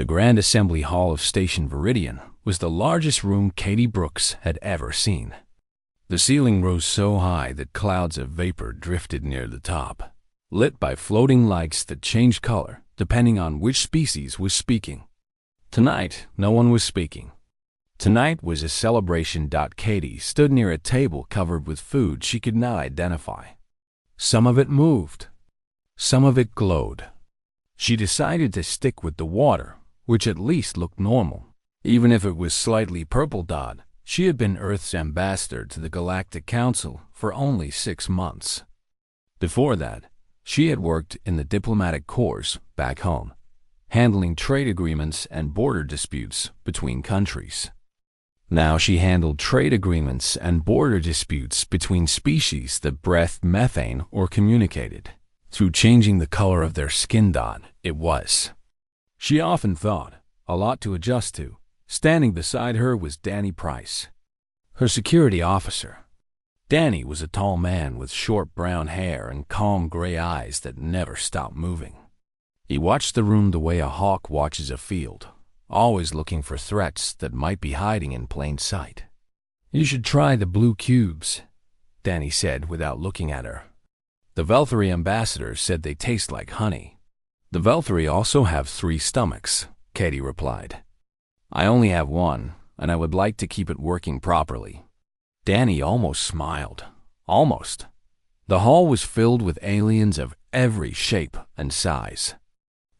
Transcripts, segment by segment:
The Grand Assembly Hall of Station Viridian was the largest room Katie Brooks had ever seen. The ceiling rose so high that clouds of vapor drifted near the top, lit by floating lights that changed color depending on which species was speaking. Tonight, no one was speaking. Tonight was a celebration. Katie stood near a table covered with food she could not identify. Some of it moved. Some of it glowed. She decided to stick with the water, which at least looked normal. Even if it was slightly purple. She had been Earth's ambassador to the Galactic Council for only 6 months. Before that, she had worked in the diplomatic corps back home, handling trade agreements and border disputes between countries. Now she handled trade agreements and border disputes between species that breathed methane or communicated through changing the color of their skin. It was. She often thought, a lot to adjust to. Standing beside her was Danny Price, her security officer. Danny was a tall man with short brown hair and calm gray eyes that never stopped moving. He watched the room the way a hawk watches a field, always looking for threats that might be hiding in plain sight. "You should try the blue cubes," Danny said without looking at her. "The Velthary ambassador said they taste like honey." "The Velthary also have 3 stomachs," Katie replied. "I only have one, and I would like to keep it working properly." Danny almost smiled. Almost. The hall was filled with aliens of every shape and size.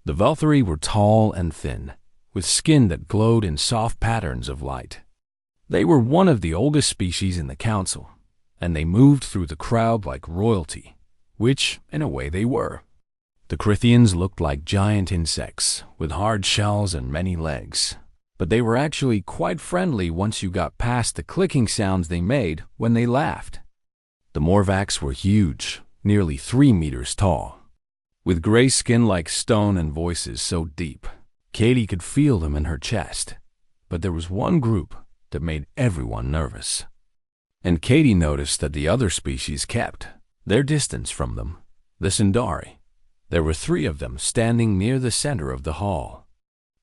The Velthary were tall and thin, with skin that glowed in soft patterns of light. They were one of the oldest species in the council, and they moved through the crowd like royalty, which, in a way, they were. The Crithians looked like giant insects, with hard shells and many legs. But they were actually quite friendly once you got past the clicking sounds they made when they laughed. The Morvacs were huge, nearly 3 meters tall, with gray skin like stone and voices so deep, Katie could feel them in her chest. But there was one group that made everyone nervous. And Katie noticed that the other species kept their distance from them. The Sindari. There were 3 of them standing near the center of the hall.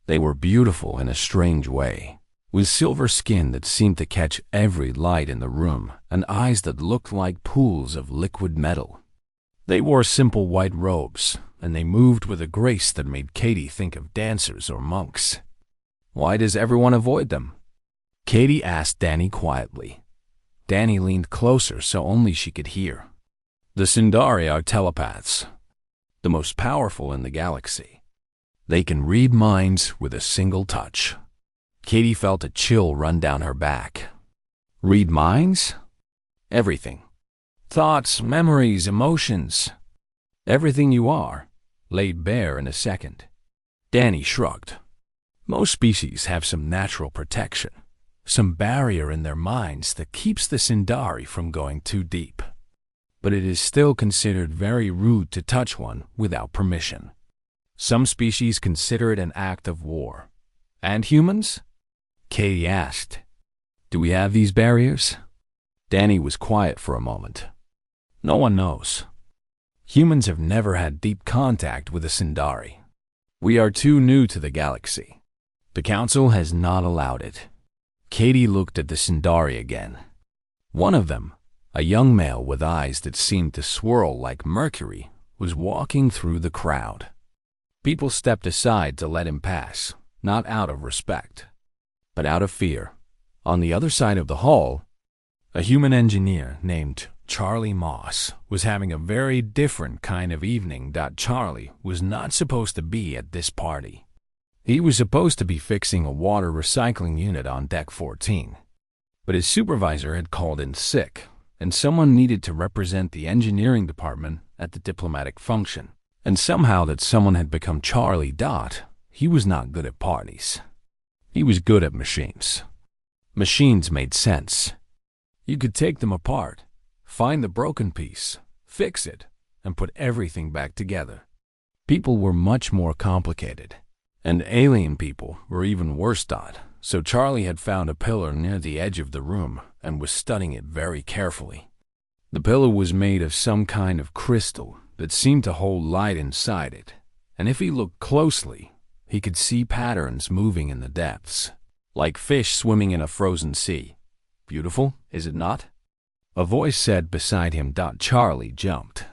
They were beautiful in a strange way, with silver skin that seemed to catch every light in the room and eyes that looked like pools of liquid metal. They wore simple white robes, and they moved with a grace that made Katie think of dancers or monks. "Why does everyone avoid them?" Katie asked Danny quietly. Danny leaned closer so only she could hear. "The Sindari are telepaths, the most powerful in the galaxy. They can read minds with a single touch." Katie felt a chill run down her back. "Read minds?" "Everything. Thoughts, memories, emotions. Everything you are, laid bare in a second." Danny shrugged. "Most species have some natural protection, some barrier in their minds that keeps the Sindari from going too deep. But it is still considered very rude to touch one without permission. Some species consider it an act of war." "And humans?" Katie asked. "Do we have these barriers?" Danny was quiet for a moment. "No one knows. Humans have never had deep contact with a Sindari. We are too new to the galaxy. The Council has not allowed it." Katie looked at the Sindari again. One of them, a young male with eyes that seemed to swirl like mercury, was walking through the crowd. People stepped aside to let him pass, not out of respect, but out of fear. On the other side of the hall, a human engineer named Charlie Moss was having a very different kind of evening. Charlie was not supposed to be at this party. He was supposed to be fixing a water recycling unit on Deck 14, but his supervisor had called in sick, and someone needed to represent the engineering department at the diplomatic function. And somehow that someone had become Charlie. He was not good at parties. He was good at machines. Machines made sense. You could take them apart, find the broken piece, fix it, and put everything back together. People were much more complicated, and alien people were even worse. So Charlie had found a pillar near the edge of the room and was studying it very carefully. The pillar was made of some kind of crystal that seemed to hold light inside it, and if he looked closely, he could see patterns moving in the depths, like fish swimming in a frozen sea. Beautiful, is it not? A voice said beside him. Charlie jumped.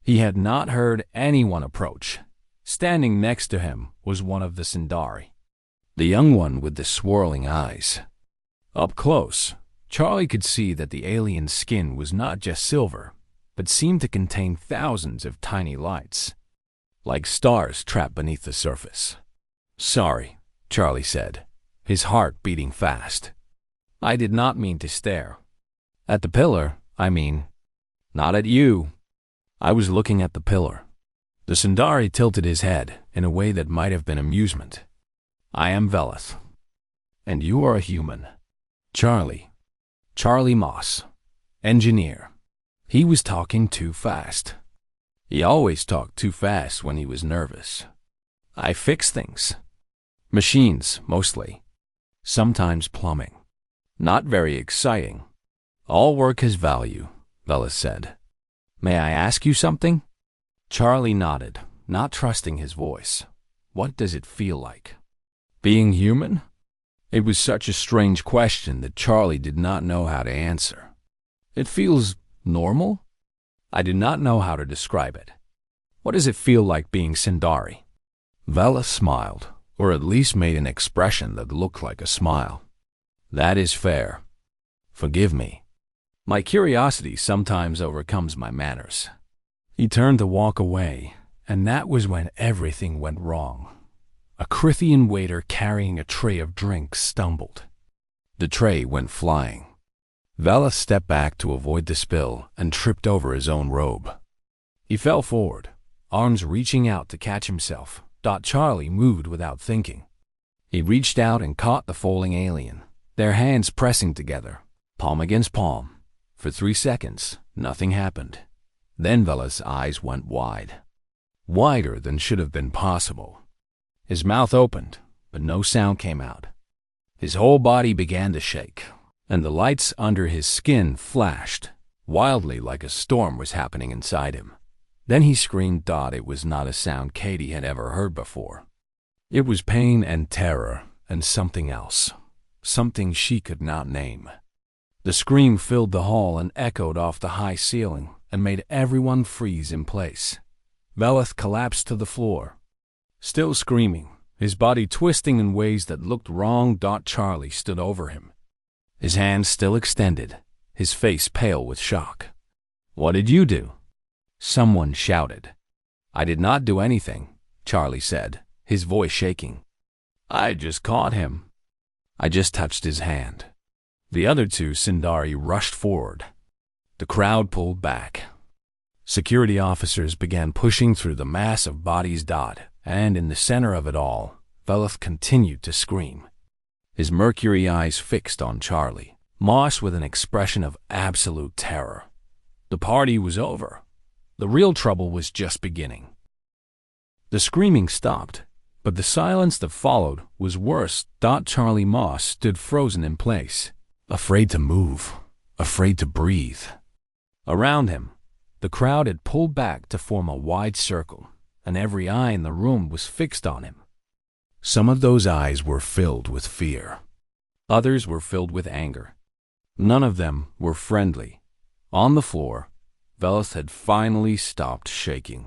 He had not heard anyone approach. Standing next to him was one of the Sindari, the young one with the swirling eyes. Up close, Charlie could see that the alien's skin was not just silver, but seemed to contain thousands of tiny lights, like stars trapped beneath the surface. "Sorry," Charlie said, his heart beating fast. "I did not mean to stare. At the pillar, I mean. Not at you. I was looking at the pillar." The Sindari tilted his head in a way that might have been amusement. "I am Velith. And you are a human." Charlie Moss, engineer. He was talking too fast. He always talked too fast when he was nervous. "I fix things. Machines, mostly. Sometimes plumbing. Not very exciting. All work has value," Velith said. "May I ask you something?" Charlie nodded, not trusting his voice. What does it feel like? Being human? It was such a strange question that Charlie did not know how to answer. "It feels normal? I do not know how to describe it. What does it feel like being Sindari?" Velith smiled, or at least made an expression that looked like a smile. "That is fair. Forgive me. My curiosity sometimes overcomes my manners." He turned to walk away, and that was when everything went wrong. A Krithian waiter carrying a tray of drinks stumbled. The tray went flying. Velith stepped back to avoid the spill and tripped over his own robe. He fell forward, arms reaching out to catch himself. Charlie moved without thinking. He reached out and caught the falling alien, their hands pressing together, palm against palm. For 3 seconds, nothing happened. Then Velith's eyes went wide. Wider than should have been possible. His mouth opened, but no sound came out. His whole body began to shake, and the lights under his skin flashed, wildly like a storm was happening inside him. Then he screamed. It was not a sound Katie had ever heard before. It was pain and terror and something else, something she could not name. The scream filled the hall and echoed off the high ceiling and made everyone freeze in place. Velith collapsed to the floor, still screaming, his body twisting in ways that looked wrong. Charlie stood over him, his hands still extended, his face pale with shock. "What did you do?" Someone shouted. "I did not do anything," Charlie said, his voice shaking. "I just caught him. I just touched his hand." The other 2 Sindari rushed forward. The crowd pulled back. Security officers began pushing through the mass of bodies. And in the center of it all, Velith continued to scream, his mercury eyes fixed on Charlie Moss with an expression of absolute terror. The party was over. The real trouble was just beginning. The screaming stopped, but the silence that followed was worse. Charlie Moss stood frozen in place, afraid to move, afraid to breathe. Around him, the crowd had pulled back to form a wide circle, and every eye in the room was fixed on him. Some of those eyes were filled with fear. Others were filled with anger. None of them were friendly. On the floor, Velith had finally stopped shaking.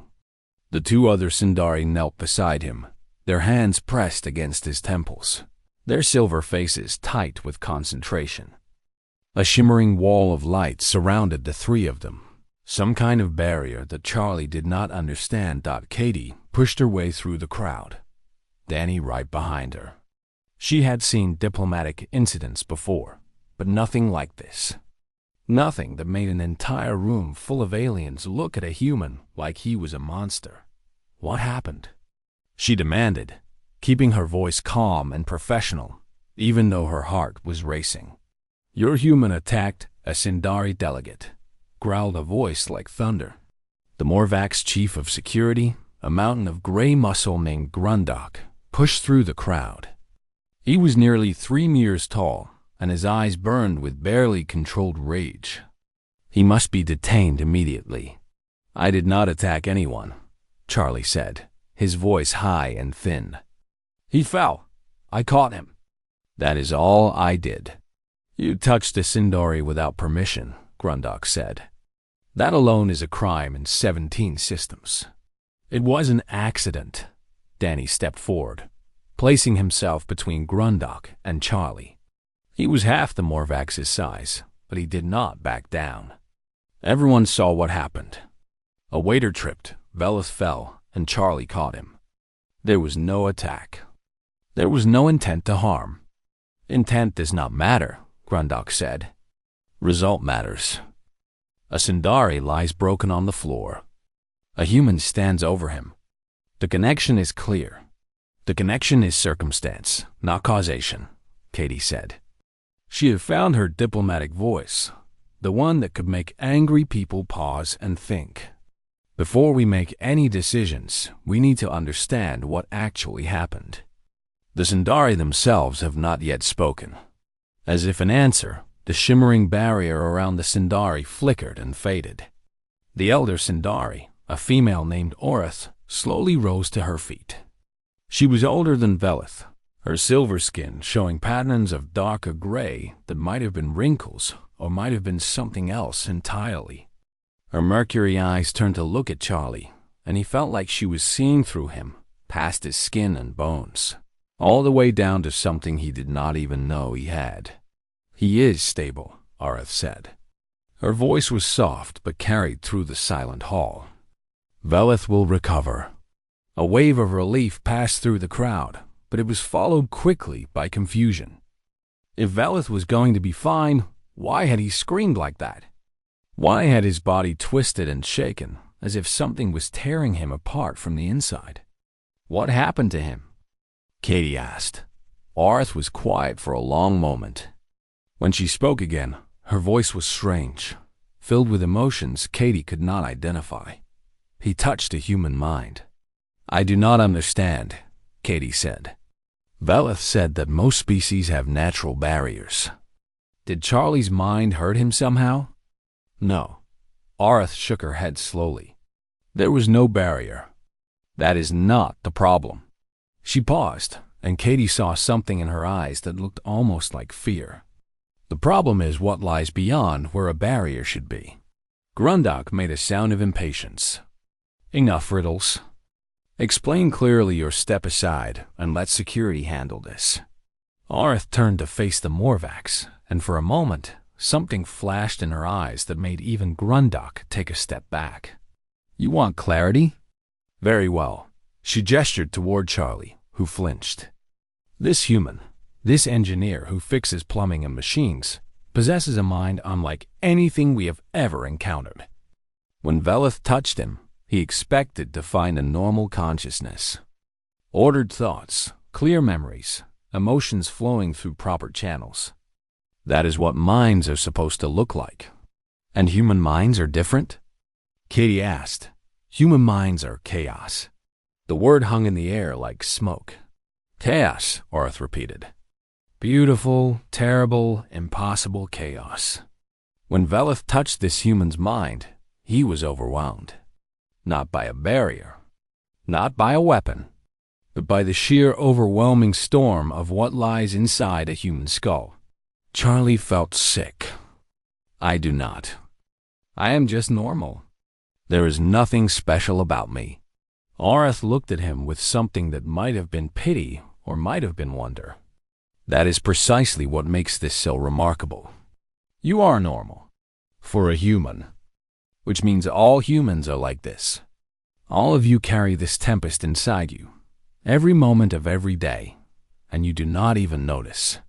The 2 other Sindari knelt beside him, their hands pressed against his temples, their silver faces tight with concentration. A shimmering wall of light surrounded the 3 of them, some kind of barrier that Charlie did not understand. Katie pushed her way through the crowd, Danny right behind her. She had seen diplomatic incidents before, but nothing like this. Nothing that made an entire room full of aliens look at a human like he was a monster. What happened? She demanded, keeping her voice calm and professional, even though her heart was racing. "Your human attacked a Sindari delegate," growled a voice like thunder. The Morvax chief of security, a mountain of gray muscle named Grundok, pushed through the crowd. He was nearly 3 meters tall, and his eyes burned with barely controlled rage. "He must be detained immediately." "I did not attack anyone," Charlie said, his voice high and thin. He fell. I caught him. That is all I did. You touched a Sindari without permission, Grundok said. That alone is a crime in 17 systems. It was an accident. Danny stepped forward, placing himself between Grundok and Charlie. He was half the Morvax's size, but he did not back down. Everyone saw what happened. A waiter tripped, Velith fell, and Charlie caught him. There was no attack. There was no intent to harm. Intent does not matter, Grundok said. Result matters. A Sindari lies broken on the floor. A human stands over him. The connection is clear. The connection is circumstance, not causation, Katie said. She had found her diplomatic voice, the one that could make angry people pause and think. Before we make any decisions, we need to understand what actually happened. The Sindari themselves have not yet spoken. As if in answer, the shimmering barrier around the Sindari flickered and faded. The elder Sindari, a female named Orith, slowly rose to her feet. She was older than Velith, her silver skin showing patterns of darker gray that might have been wrinkles or might have been something else entirely. Her mercury eyes turned to look at Charlie, and he felt like she was seeing through him, past his skin and bones, all the way down to something he did not even know he had. He is stable, Orith said. Her voice was soft but carried through the silent hall. Velith will recover. A wave of relief passed through the crowd, but it was followed quickly by confusion. If Velith was going to be fine, why had he screamed like that? Why had his body twisted and shaken, as if something was tearing him apart from the inside? What happened to him? Katie asked. Orith was quiet for a long moment. When she spoke again, her voice was strange, filled with emotions Katie could not identify. He touched a human mind. I do not understand, Katie said. Velith said that most species have natural barriers. Did Charlie's mind hurt him somehow? No. Orith shook her head slowly. There was no barrier. That is not the problem. She paused, and Katie saw something in her eyes that looked almost like fear. The problem is what lies beyond where a barrier should be. Grundok made a sound of impatience. Enough riddles. Explain clearly or step aside and let security handle this. Orith turned to face the Morvax, and for a moment, something flashed in her eyes that made even Grundok take a step back. You want clarity? Very well. She gestured toward Charlie, who flinched. This human, this engineer who fixes plumbing and machines, possesses a mind unlike anything we have ever encountered. When Velith touched him, he expected to find a normal consciousness. Ordered thoughts, clear memories, emotions flowing through proper channels. That is what minds are supposed to look like. And human minds are different? Katie asked. Human minds are chaos. The word hung in the air like smoke. Chaos, Orith repeated. Beautiful, terrible, impossible chaos. When Velith touched this human's mind, he was overwhelmed. Not by a barrier, not by a weapon, but by the sheer overwhelming storm of what lies inside a human skull. Charlie felt sick. I do not. I am just normal. There is nothing special about me. Orith looked at him with something that might have been pity or might have been wonder. That is precisely what makes this so remarkable. You are normal. For a human. Which means all humans are like this. All of you carry this tempest inside you, every moment of every day, and you do not even notice.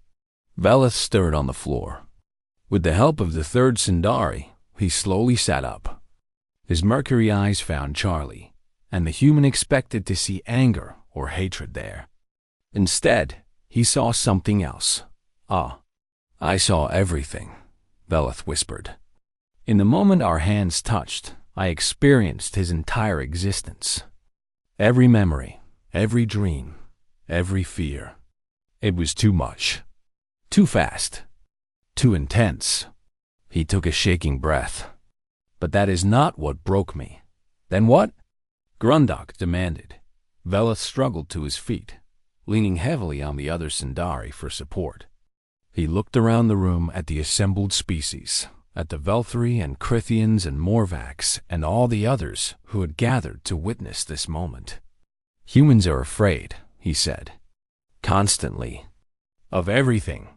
Velith stirred on the floor. With the help of the third Sindari, he slowly sat up. His mercury eyes found Charlie, and the human expected to see anger or hatred there. Instead, he saw something else. Ah, I saw everything, Velith whispered. In the moment our hands touched, I experienced his entire existence. Every memory, every dream, every fear. It was too much. Too fast. Too intense. He took a shaking breath. But that is not what broke me. Then what? Grundok demanded. Velith struggled to his feet. leaning heavily on the other Sindari for support. He looked around the room at the assembled species, at the Velthri and Crithians and Morvax and all the others who had gathered to witness this moment. Humans are afraid, he said, constantly, of everything.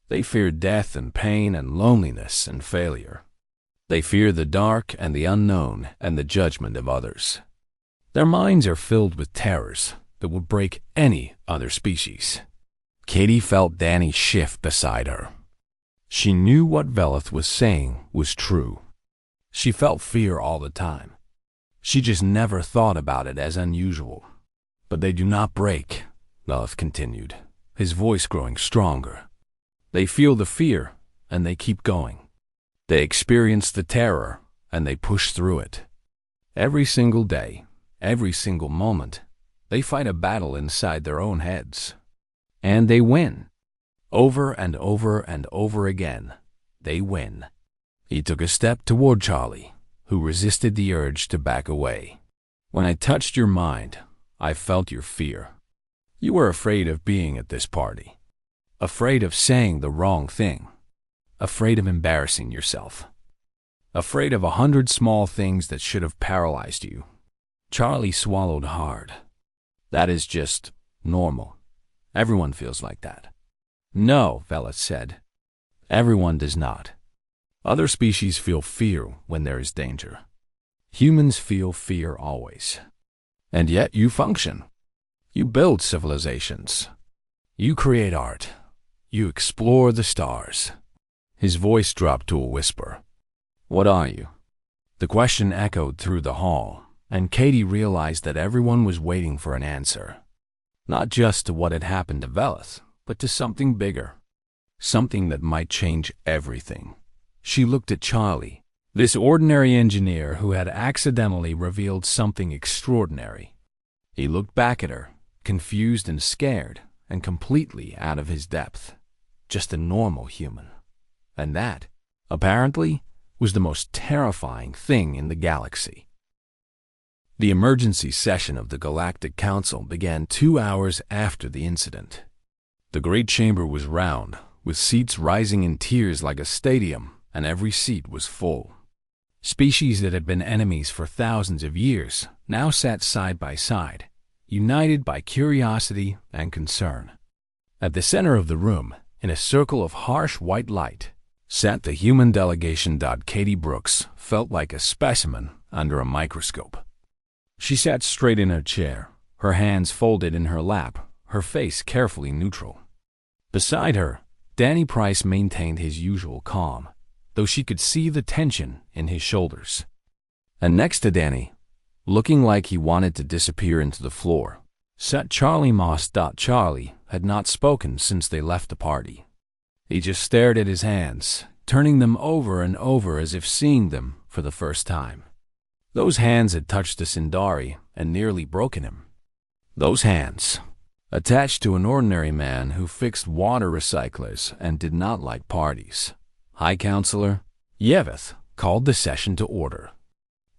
They fear death and pain and loneliness and failure. They fear the dark and the unknown and the judgment of others. Their minds are filled with terrors that would break any other species. Katie felt Danny shift beside her. She knew what Veleth was saying was true. She felt fear all the time. She just never thought about it as unusual. But they do not break, Veleth continued, his voice growing stronger. They feel the fear, and they keep going. They experience the terror, and they push through it. Every single day, every single moment, they fight a battle inside their own heads. And they win. Over and over and over again, they win. He took a step toward Charlie, who resisted the urge to back away. When I touched your mind, I felt your fear. You were afraid of being at this party. Afraid of saying the wrong thing. Afraid of embarrassing yourself. Afraid of 100 small things that should have paralyzed you. Charlie swallowed hard. That is just normal. Everyone feels like that. No, Veleth said. Everyone does not. Other species feel fear when there is danger. Humans feel fear always. And yet you function. You build civilizations. You create art. You explore the stars. His voice dropped to a whisper. What are you? The question echoed through the hall, and Katie realized that everyone was waiting for an answer. Not just to what had happened to Veleth, but to something bigger. Something that might change everything. She looked at Charlie, this ordinary engineer who had accidentally revealed something extraordinary. He looked back at her, confused and scared, and completely out of his depth. Just a normal human. And that, apparently, was the most terrifying thing in the galaxy. The emergency session of the Galactic Council began 2 hours after the incident. The great chamber was round, with seats rising in tiers like a stadium, and every seat was full. Species that had been enemies for thousands of years now sat side by side, united by curiosity and concern. At the center of the room, in a circle of harsh white light, sat the human delegation. Katie Brooks felt like a specimen under a microscope. She sat straight in her chair, her hands folded in her lap, her face carefully neutral. Beside her, Danny Price maintained his usual calm, though she could see the tension in his shoulders. And next to Danny, looking like he wanted to disappear into the floor, sat Charlie Moss. Charlie had not spoken since they left the party. He just stared at his hands, turning them over and over as if seeing them for the first time. Those hands had touched the Sindari and nearly broken him. Those hands, attached to an ordinary man who fixed water recyclers and did not like parties. High Counselor Yeveth called the session to order.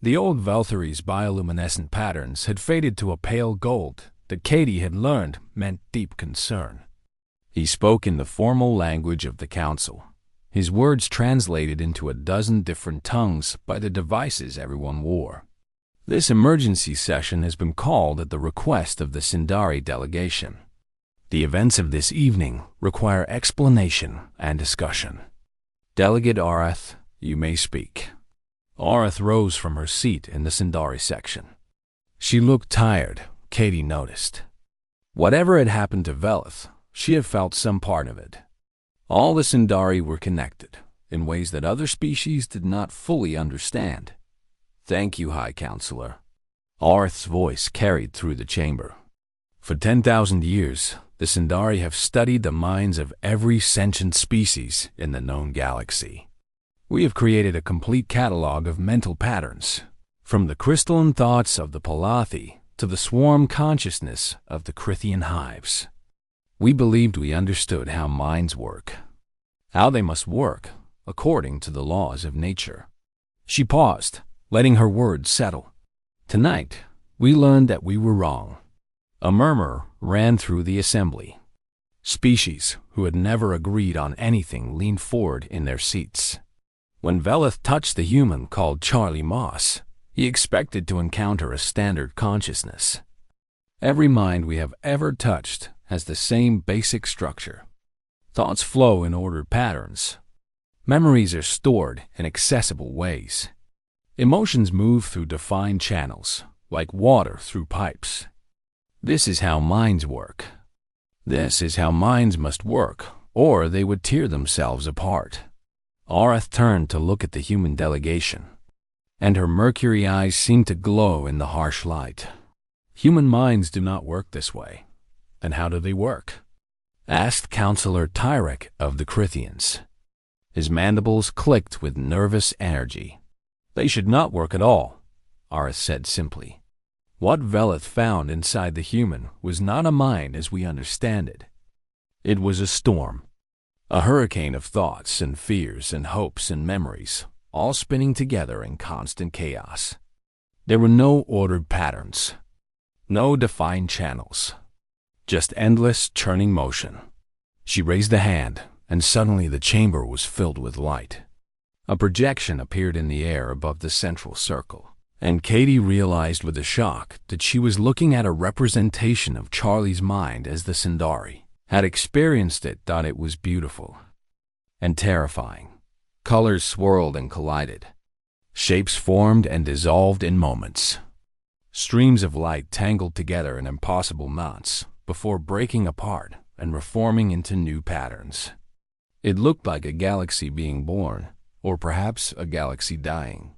The old Velthari's bioluminescent patterns had faded to a pale gold that Katie had learned meant deep concern. He spoke in the formal language of the council, his words translated into a dozen different tongues by the devices everyone wore. This emergency session has been called at the request of the Sindari delegation. The events of this evening require explanation and discussion. Delegate Arath, you may speak. Arath rose from her seat in the Sindari section. She looked tired, Katie noticed. Whatever had happened to Veleth, she had felt some part of it. All the Sindari were connected, in ways that other species did not fully understand. Thank you, High Counselor. Arath's voice carried through the chamber. For 10,000 years, the Sindari have studied the minds of every sentient species in the known galaxy. We have created a complete catalog of mental patterns, from the crystalline thoughts of the Palathi to the swarm consciousness of the Crithian hives. We believed we understood how minds work, how they must work according to the laws of nature. She paused, letting her words settle. Tonight, we learned that we were wrong. A murmur ran through the assembly. Species who had never agreed on anything leaned forward in their seats. When Velith touched the human called Charlie Moss, he expected to encounter a standard consciousness. Every mind we have ever touched has the same basic structure. Thoughts flow in ordered patterns. Memories are stored in accessible ways. Emotions move through defined channels, like water through pipes. This is how minds work. This is how minds must work, or they would tear themselves apart. Aurath turned to look at the human delegation, and her mercury eyes seemed to glow in the harsh light. Human minds do not work this way. And how do they work? Asked Counselor Tyrek of the Crithians. His mandibles clicked with nervous energy. They should not work at all, Aurath said simply. What Velith found inside the human was not a mind as we understand it. It was a storm, a hurricane of thoughts and fears and hopes and memories, all spinning together in constant chaos. There were no ordered patterns, no defined channels, just endless churning motion. She raised a hand, and suddenly the chamber was filled with light. A projection appeared in the air above the central circle, and Katie realized with a shock that she was looking at a representation of Charlie's mind as the Sindari had experienced it. Thought it was beautiful and terrifying. Colors swirled and collided. Shapes formed and dissolved in moments. Streams of light tangled together in impossible knots before breaking apart and reforming into new patterns. It looked like a galaxy being born, or perhaps a galaxy dying.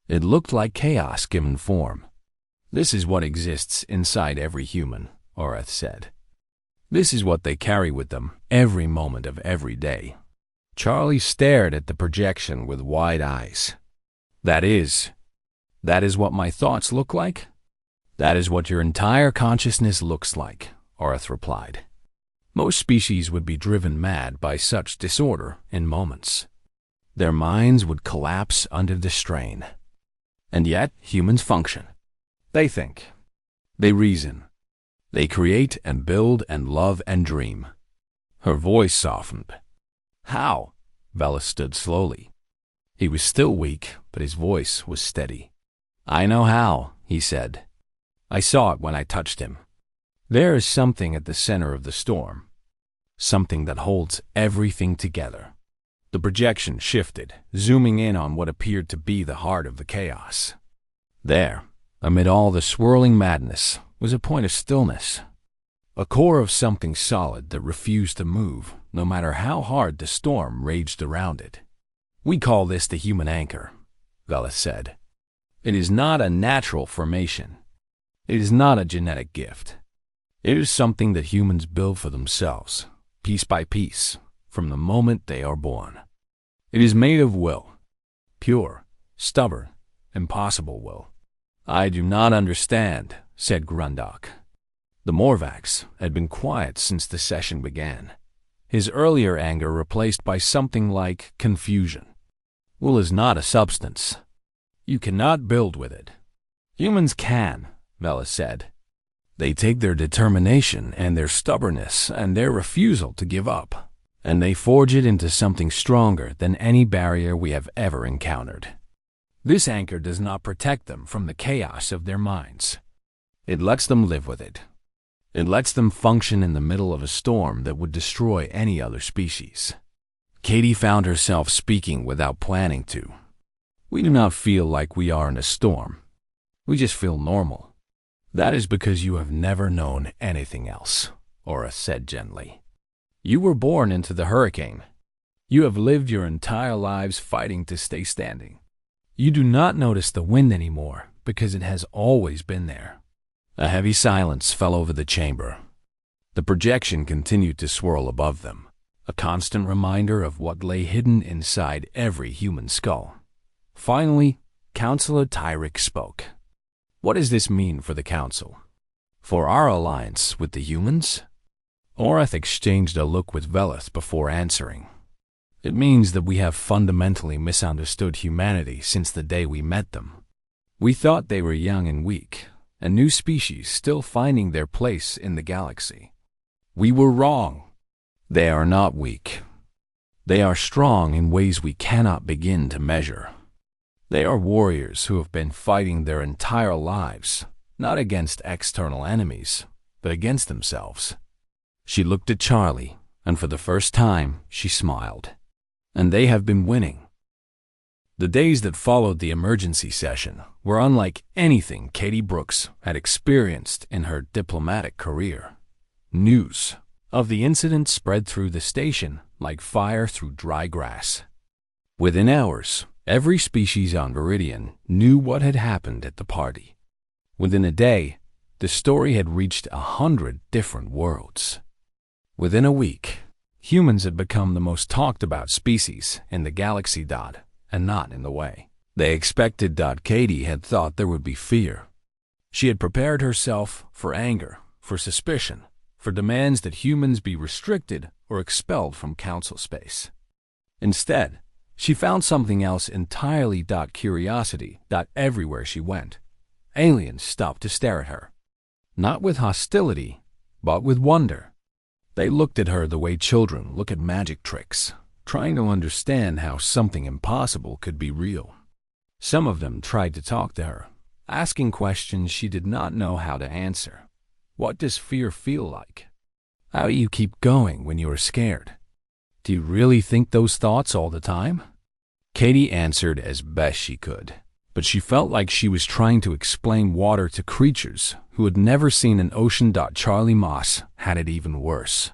It looked like chaos given form. This is what exists inside every human, Aurath said. This is what they carry with them every moment of every day. Charlie stared at the projection with wide eyes. That is what my thoughts look like? That is what your entire consciousness looks like, Aurath replied. Most species would be driven mad by such disorder in moments. Their minds would collapse under the strain. And yet, humans function. They think. They reason. They create and build and love and dream. Her voice softened. How? Velith stood slowly. He was still weak, but his voice was steady. I know how, he said. I saw it when I touched him. There is something at the center of the storm. Something that holds everything together. The projection shifted, zooming in on what appeared to be the heart of the chaos. There, amid all the swirling madness, was a point of stillness. A core of something solid that refused to move, no matter how hard the storm raged around it. We call this the human anchor, Velith said. It is not a natural formation. It is not a genetic gift. It is something that humans build for themselves, piece by piece, from the moment they are born. It is made of will, pure, stubborn, impossible will. I do not understand, said Grundok. The Morvax had been quiet since the session began, his earlier anger replaced by something like confusion. Will is not a substance. You cannot build with it. Humans can, Velith said. They take their determination and their stubbornness and their refusal to give up, and they forge it into something stronger than any barrier we have ever encountered. This anchor does not protect them from the chaos of their minds. It lets them live with it. It lets them function in the middle of a storm that would destroy any other species. Katie found herself speaking without planning to. We do not feel like we are in a storm. We just feel normal. That is because you have never known anything else, Aurath said gently. You were born into the hurricane. You have lived your entire lives fighting to stay standing. You do not notice the wind anymore because it has always been there. A heavy silence fell over the chamber. The projection continued to swirl above them, a constant reminder of what lay hidden inside every human skull. Finally, Counselor Tyrek spoke. What does this mean for the Council? For our alliance with the humans? Aurath exchanged a look with Velith before answering. It means that we have fundamentally misunderstood humanity since the day we met them. We thought they were young and weak, a new species still finding their place in the galaxy. We were wrong. They are not weak. They are strong in ways we cannot begin to measure. They are warriors who have been fighting their entire lives, not against external enemies, but against themselves. She looked at Charlie, and for the first time, she smiled. And they have been winning. The days that followed the emergency session were unlike anything Katie Brooks had experienced in her diplomatic career. News of the incident spread through the station like fire through dry grass. Within hours, every species on Viridian knew what had happened at the party. Within a day, the story had reached 100 different worlds. Within a week, humans had become the most talked about species in the galaxy. And not in the way they expected. Katie had thought there would be fear. She had prepared herself for anger, for suspicion, for demands that humans be restricted or expelled from council space. Instead, she found something else entirely. Curiosity. Everywhere she went, aliens stopped to stare at her. Not with hostility, but with wonder. They looked at her the way children look at magic tricks, trying to understand how something impossible could be real. Some of them tried to talk to her, asking questions she did not know how to answer. What does fear feel like? How do you keep going when you are scared? Do you really think those thoughts all the time? Katie answered as best she could, but she felt like she was trying to explain water to creatures who had never seen an ocean. Charlie Moss had it even worse.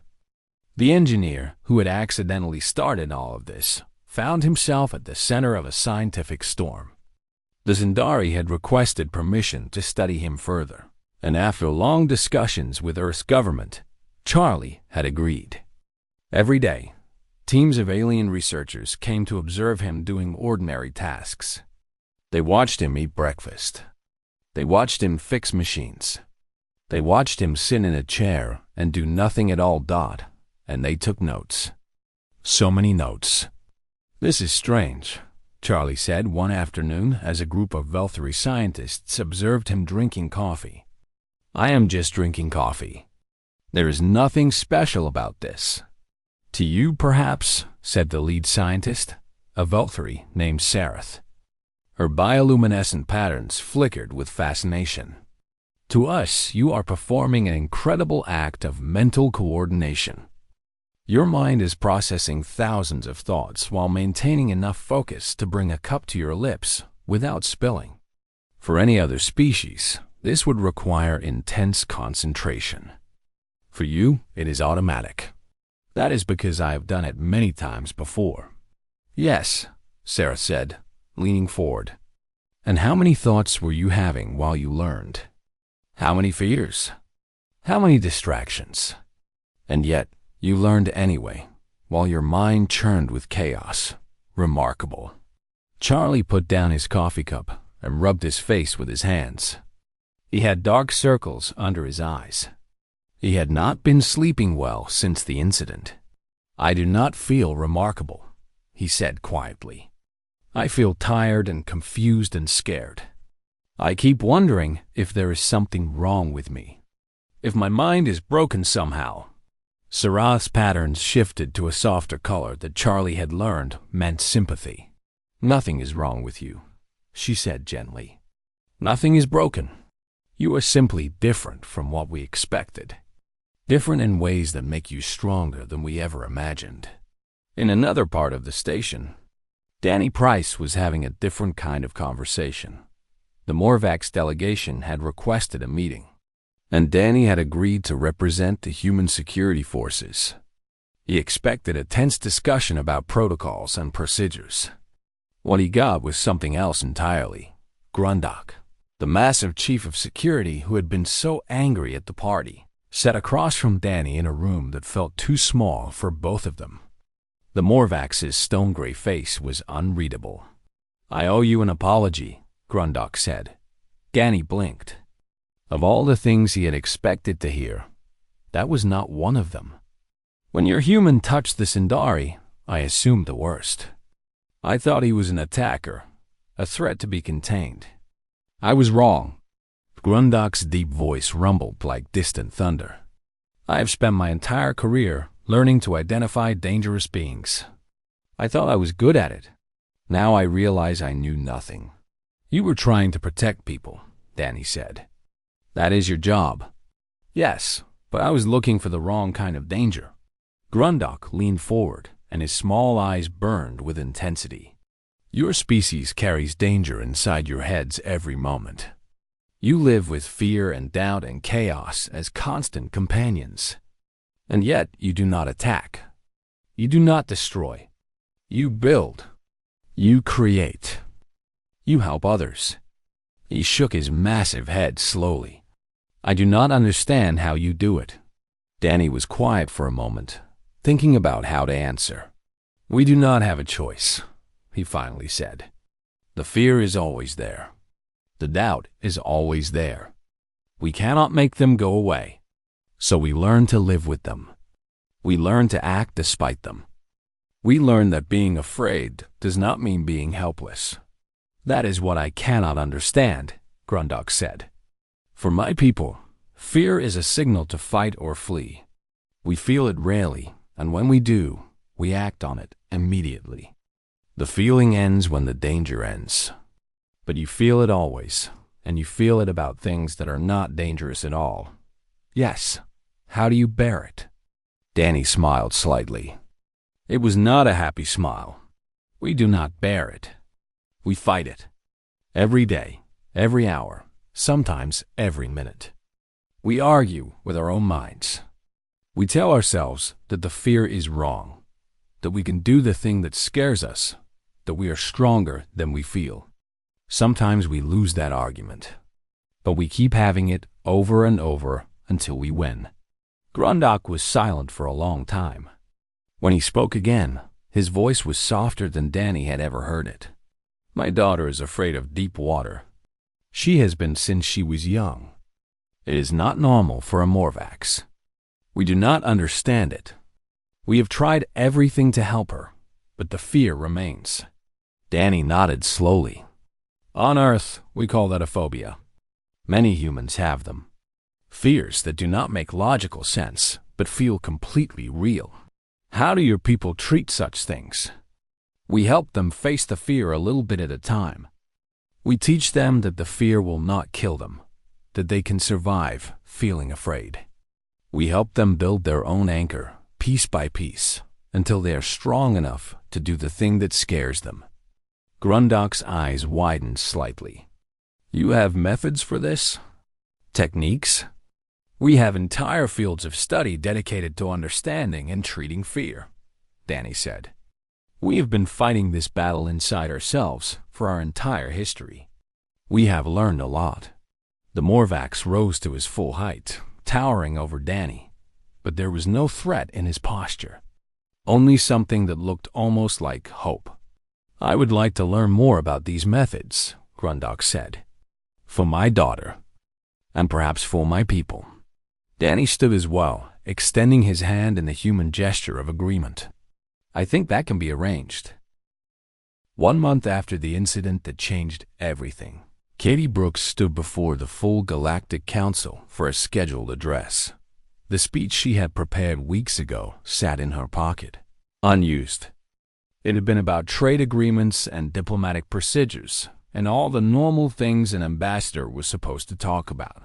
The engineer who had accidentally started all of this found himself at the center of a scientific storm. The Zindari had requested permission to study him further, and after long discussions with Earth's government, Charlie had agreed. Every day, teams of alien researchers came to observe him doing ordinary tasks. They watched him eat breakfast. They watched him fix machines. They watched him sit in a chair and do nothing at all. And they took notes. So many notes. This is strange, Charlie said one afternoon as a group of Velthari scientists observed him drinking coffee. I am just drinking coffee. There is nothing special about this. To you, perhaps, said the lead scientist, a Velthari named Sarath. Her bioluminescent patterns flickered with fascination. To us, you are performing an incredible act of mental coordination. Your mind is processing thousands of thoughts while maintaining enough focus to bring a cup to your lips without spilling. For any other species, this would require intense concentration. For you, it is automatic. That is because I have done it many times before. Yes, Sarah said, leaning forward. And how many thoughts were you having while you learned? How many fears? How many distractions? And yet, you learned anyway, while your mind churned with chaos. Remarkable. Charlie put down his coffee cup and rubbed his face with his hands. He had dark circles under his eyes. He had not been sleeping well since the incident. I do not feel remarkable, he said quietly. I feel tired and confused and scared. I keep wondering if there is something wrong with me. If my mind is broken somehow. Sarath's patterns shifted to a softer color that Charlie had learned meant sympathy. Nothing is wrong with you, she said gently. Nothing is broken. You are simply different from what we expected. Different in ways that make you stronger than we ever imagined. In another part of the station, Danny Price was having a different kind of conversation. The Morvax delegation had requested a meeting, and Danny had agreed to represent the human security forces. He expected a tense discussion about protocols and procedures. What he got was something else entirely. Grundok, the massive chief of security who had been so angry at the party, sat across from Danny in a room that felt too small for both of them. The Morvax's stone-gray face was unreadable. I owe you an apology, Grundok said. Danny blinked. Of all the things he had expected to hear, that was not one of them. When your human touched the Sindari, I assumed the worst. I thought he was an attacker, a threat to be contained. I was wrong. Grundok's deep voice rumbled like distant thunder. I have spent my entire career learning to identify dangerous beings. I thought I was good at it. Now I realize I knew nothing. You were trying to protect people, Danny said. That is your job. Yes, but I was looking for the wrong kind of danger. Grundok leaned forward, and his small eyes burned with intensity. Your species carries danger inside your heads every moment. You live with fear and doubt and chaos as constant companions. And yet you do not attack. You do not destroy. You build. You create. You help others. He shook his massive head slowly. I do not understand how you do it. Danny was quiet for a moment, thinking about how to answer. We do not have a choice, he finally said. The fear is always there. The doubt is always there. We cannot make them go away. So we learn to live with them. We learn to act despite them. We learn that being afraid does not mean being helpless. That is what I cannot understand, Grundok said. For my people, fear is a signal to fight or flee. We feel it rarely, and when we do, we act on it immediately. The feeling ends when the danger ends. But you feel it always, and you feel it about things that are not dangerous at all. Yes, how do you bear it? Danny smiled slightly. It was not a happy smile. We do not bear it. We fight it. Every day, every hour, sometimes every minute. We argue with our own minds. We tell ourselves that the fear is wrong, that we can do the thing that scares us, that we are stronger than we feel. Sometimes we lose that argument, but we keep having it over and over until we win. Grundok was silent for a long time. When he spoke again, his voice was softer than Danny had ever heard it. My daughter is afraid of deep water. She has been since she was young. It is not normal for a Morvax. We do not understand it. We have tried everything to help her, but the fear remains. Danny nodded slowly. On Earth, we call that a phobia. Many humans have them. Fears that do not make logical sense, but feel completely real. How do your people treat such things? We help them face the fear a little bit at a time. We teach them that the fear will not kill them, that they can survive feeling afraid. We help them build their own anchor, piece by piece, until they are strong enough to do the thing that scares them. Grundok's eyes widened slightly. You have methods for this? Techniques? We have entire fields of study dedicated to understanding and treating fear, Danny said. We have been fighting this battle inside ourselves for our entire history. We have learned a lot. The Morvax rose to his full height, towering over Danny, but there was no threat in his posture. Only something that looked almost like hope. I would like to learn more about these methods, Grundok said. For my daughter, and perhaps for my people. Danny stood as well, extending his hand in the human gesture of agreement. I think that can be arranged. 1 month after the incident that changed everything, Katie Brooks stood before the full Galactic Council for a scheduled address. The speech she had prepared weeks ago sat in her pocket, unused. It had been about trade agreements and diplomatic procedures, and all the normal things an ambassador was supposed to talk about.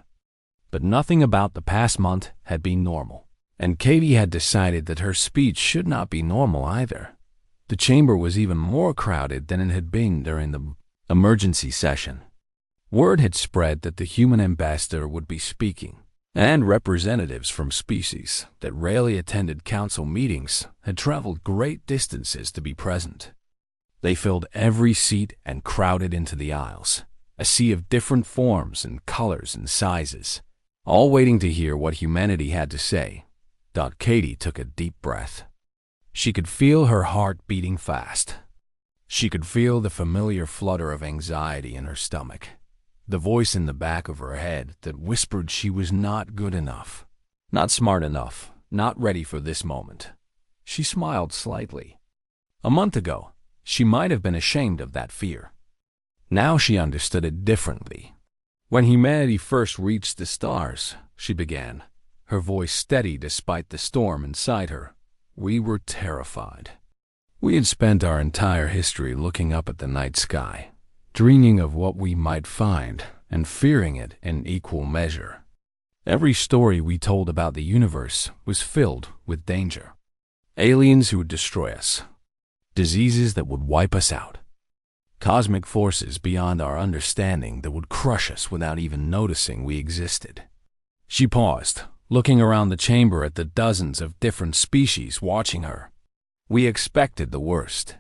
But nothing about the past month had been normal, and Katie had decided that her speech should not be normal either. The chamber was even more crowded than it had been during the emergency session. Word had spread that the human ambassador would be speaking, and representatives from species that rarely attended council meetings had traveled great distances to be present. They filled every seat and crowded into the aisles, a sea of different forms and colors and sizes, all waiting to hear what humanity had to say. Katie took a deep breath. She could feel her heart beating fast. She could feel the familiar flutter of anxiety in her stomach, the voice in the back of her head that whispered she was not good enough, not smart enough, not ready for this moment. She smiled slightly. A month ago, she might have been ashamed of that fear. Now she understood it differently. When humanity first reached the stars, she began, her voice steady despite the storm inside her, we were terrified. We had spent our entire history looking up at the night sky, dreaming of what we might find and fearing it in equal measure. Every story we told about the universe was filled with danger. Aliens who would destroy us, diseases that would wipe us out, cosmic forces beyond our understanding that would crush us without even noticing we existed. She paused, looking around the chamber at the dozens of different species watching her. We expected the worst.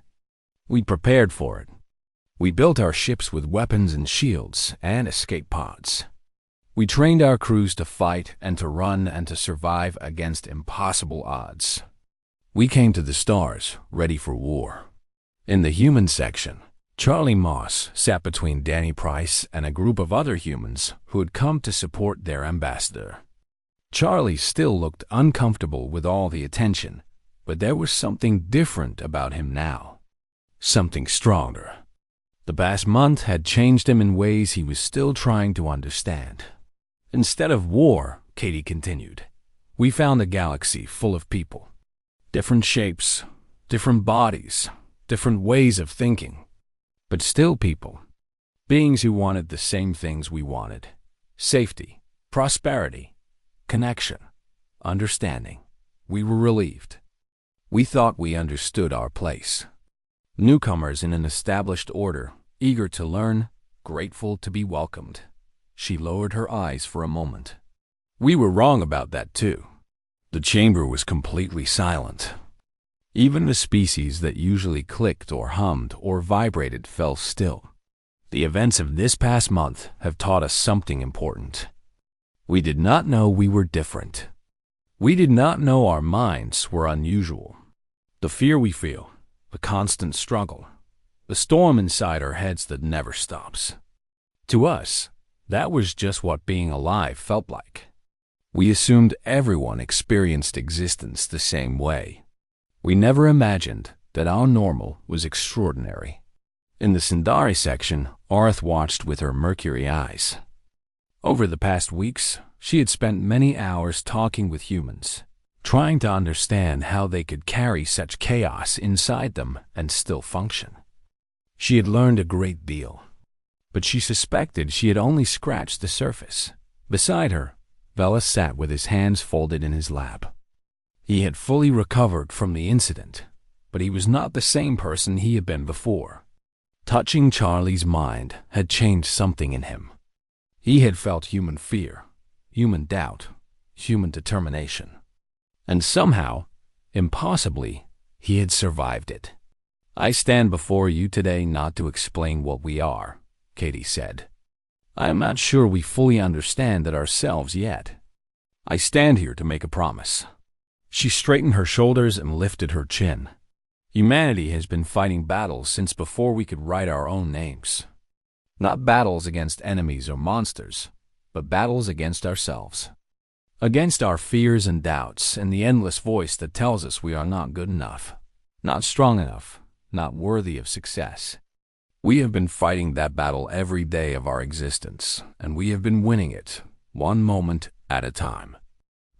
We prepared for it. We built our ships with weapons and shields and escape pods. We trained our crews to fight and to run and to survive against impossible odds. We came to the stars, ready for war. In the human section, Charlie Moss sat between Danny Price and a group of other humans who had come to support their ambassador. Charlie still looked uncomfortable with all the attention, but there was something different about him now. Something stronger. The past month had changed him in ways he was still trying to understand. Instead of war, Katie continued, we found a galaxy full of people. Different shapes, different bodies, different ways of thinking. But still people. Beings who wanted the same things we wanted. Safety, prosperity, connection, understanding. We were relieved. We thought we understood our place. Newcomers in an established order, eager to learn, grateful to be welcomed. She lowered her eyes for a moment. We were wrong about that too. The chamber was completely silent. Even the species that usually clicked or hummed or vibrated fell still. The events of this past month have taught us something important. We did not know we were different. We did not know our minds were unusual. The fear we feel, the constant struggle, the storm inside our heads that never stops. To us, that was just what being alive felt like. We assumed everyone experienced existence the same way. We never imagined that our normal was extraordinary. In the Sindari section, Arth watched with her mercury eyes. Over the past weeks, she had spent many hours talking with humans, trying to understand how they could carry such chaos inside them and still function. She had learned a great deal, but she suspected she had only scratched the surface. Beside her, Vela sat with his hands folded in his lap. He had fully recovered from the incident, but he was not the same person he had been before. Touching Charlie's mind had changed something in him. He had felt human fear, human doubt, human determination. And somehow, impossibly, he had survived it. I stand before you today not to explain what we are, Katie said. I am not sure we fully understand it ourselves yet. I stand here to make a promise. She straightened her shoulders and lifted her chin. Humanity has been fighting battles since before we could write our own names. Not battles against enemies or monsters, but battles against ourselves. Against our fears and doubts and the endless voice that tells us we are not good enough, not strong enough, not worthy of success. We have been fighting that battle every day of our existence, and we have been winning it, one moment at a time.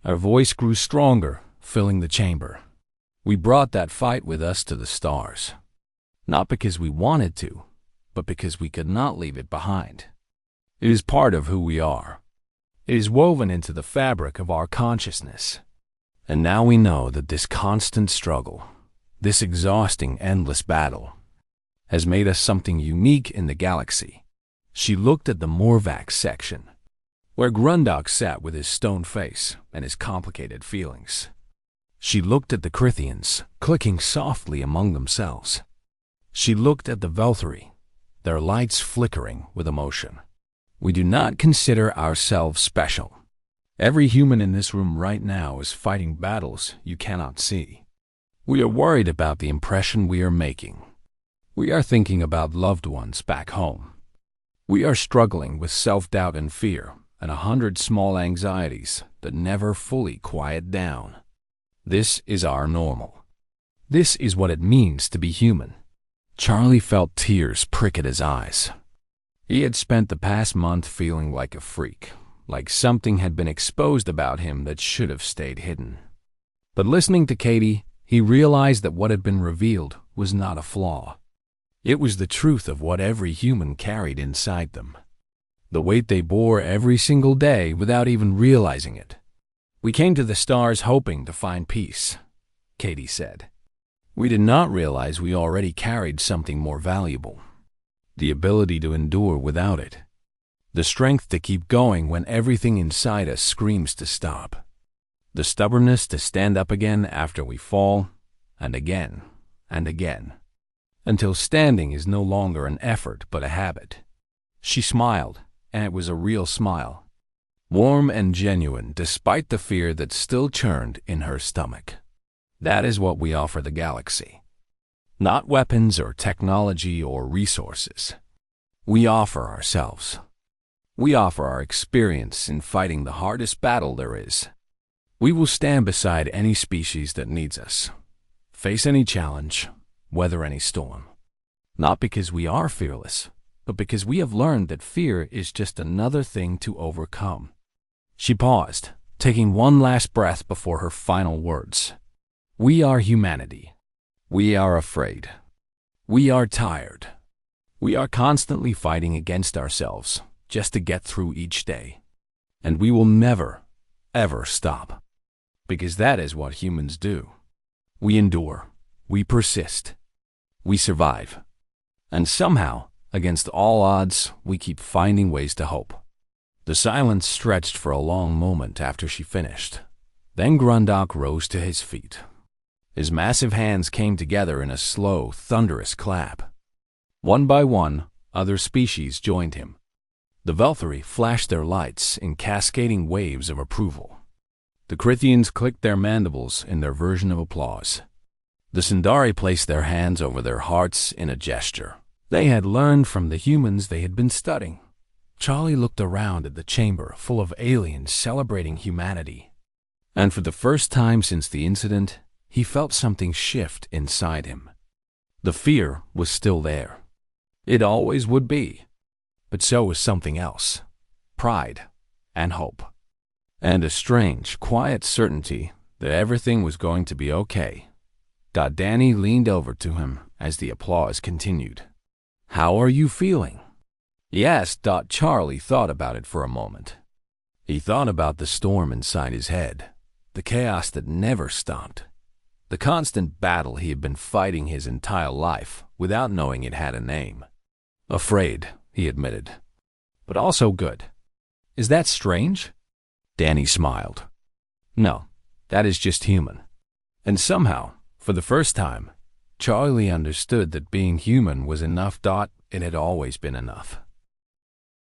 Our voice grew stronger, filling the chamber. We brought that fight with us to the stars, not because we wanted to, but because we could not leave it behind. It is part of who we are. It is woven into the fabric of our consciousness. And now we know that this constant struggle, this exhausting, endless battle, has made us something unique in the galaxy. She looked at the Morvax section, where Grundok sat with his stone face and his complicated feelings. She looked at the Crithians, clicking softly among themselves. She looked at the Velthari, their lights flickering with emotion. We do not consider ourselves special. Every human in this room right now is fighting battles you cannot see. We are worried about the impression we are making. We are thinking about loved ones back home. We are struggling with self-doubt and fear and 100 small anxieties that never fully quiet down. This is our normal. This is what it means to be human. Charlie felt tears prick at his eyes. He had spent the past month feeling like a freak, like something had been exposed about him that should have stayed hidden. But listening to Katie, he realized that what had been revealed was not a flaw. It was the truth of what every human carried inside them, the weight they bore every single day without even realizing it. "We came to the stars hoping to find peace," Katie said. "We did not realize we already carried something more valuable. The ability to endure without it. The strength to keep going when everything inside us screams to stop. The stubbornness to stand up again after we fall, and again, and again, until standing is no longer an effort but a habit." She smiled, and it was a real smile, warm and genuine despite the fear that still churned in her stomach. That is what we offer the galaxy. Not weapons or technology or resources. We offer ourselves. We offer our experience in fighting the hardest battle there is. We will stand beside any species that needs us, face any challenge, weather any storm. Not because we are fearless, but because we have learned that fear is just another thing to overcome. She paused, taking one last breath before her final words. We are humanity. We are afraid. We are tired. We are constantly fighting against ourselves just to get through each day. And we will never, ever stop. Because that is what humans do. We endure. We persist. We survive. And somehow, against all odds, we keep finding ways to hope. The silence stretched for a long moment after she finished. Then Grundok rose to his feet. His massive hands came together in a slow, thunderous clap. One by one, other species joined him. The Velthari flashed their lights in cascading waves of approval. The Crithians clicked their mandibles in their version of applause. The Sindari placed their hands over their hearts in a gesture. They had learned from the humans they had been studying. Charlie looked around at the chamber full of aliens celebrating humanity. And for the first time since the incident, he felt something shift inside him. The fear was still there. It always would be. But so was something else. Pride and hope. And a strange, quiet certainty that everything was going to be okay. Danny leaned over to him as the applause continued. "How are you feeling?" He asked. Charlie thought about it for a moment. He thought about the storm inside his head, the chaos that never stopped, the constant battle he had been fighting his entire life without knowing it had a name. "Afraid," he admitted, "but also good." "Is that strange?" Danny smiled. "No, that is just human." And somehow, for the first time, Charlie understood that being human was enough. It had always been enough.